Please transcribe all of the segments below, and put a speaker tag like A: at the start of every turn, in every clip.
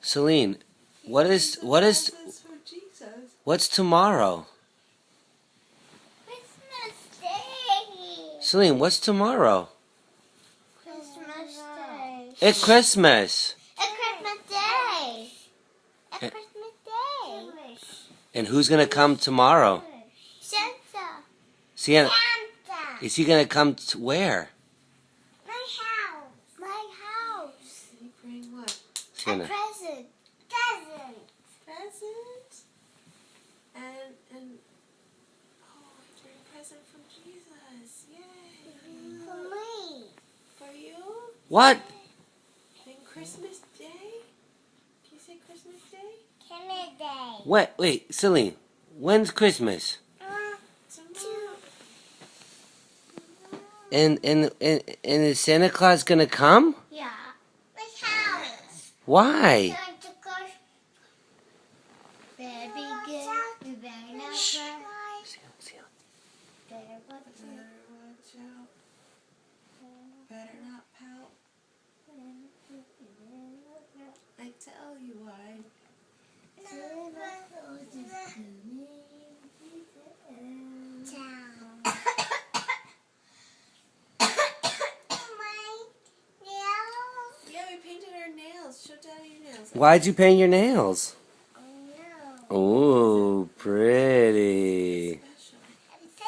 A: Celine, what's tomorrow?
B: Christmas Day.
A: Celine, what's tomorrow?
B: Christmas Day.
A: It's Christmas.
B: It's Christmas Day. It's Christmas Day.
A: And who's gonna come tomorrow?
B: Santa.
A: Santa.
B: Santa.
A: Is he gonna come to where?
B: My house. My house.
C: You bring what?
A: Santa.
B: A present. Present.
C: Present? And oh, I bring a present from Jesus. Yay.
B: For me.
C: For you?
A: What?
C: And Christmas Day? Can you say Christmas Day?
B: Christmas Day.
A: Wait, Celine. When's Christmas?
C: Tomorrow.
A: And is Santa Claus gonna come?
B: Yeah. My house.
A: Why?
B: Santa Claus. Very good. Very nice.
C: Better watch out. Better not pout. I tell you why. Yeah, we painted our nails. Show Daddy your nails.
A: Why'd you paint your nails?
B: Oh,
A: Ooh, pretty.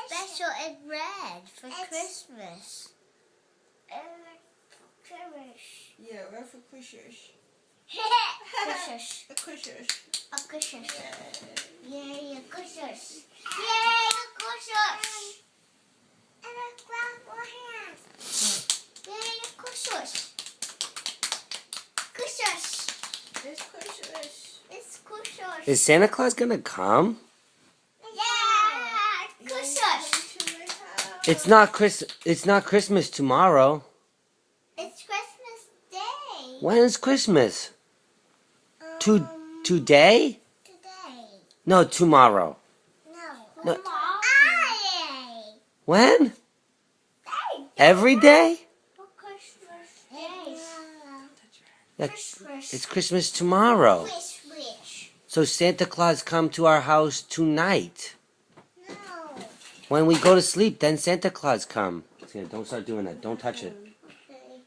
B: special and red for Christmas.
C: Yeah, we're for Christmas.
B: Christmas.
C: A Christmas.
B: A Christmas. Yay, a Christmas. Yay, a Christmas. And a clap hands. Yay, a Christmas. Christmas.
C: It's Christmas.
B: It's Christmas.
A: Is Santa Claus gonna come?
B: Yeah, Christmas.
C: To my house.
A: It's not Christmas tomorrow.
B: It's Christmas Day.
A: When is Christmas? Today?
B: Today.
A: No, tomorrow.
B: No.
A: No.
B: Tomorrow.
A: When?
B: Day.
A: Every day?
B: For Christmas Day.
A: It's Christmas tomorrow.
B: Wish.
A: So Santa Claus come to our house tonight.
B: No.
A: When we go to sleep, then Santa Claus come. Don't start doing that. Don't touch it.
B: Okay.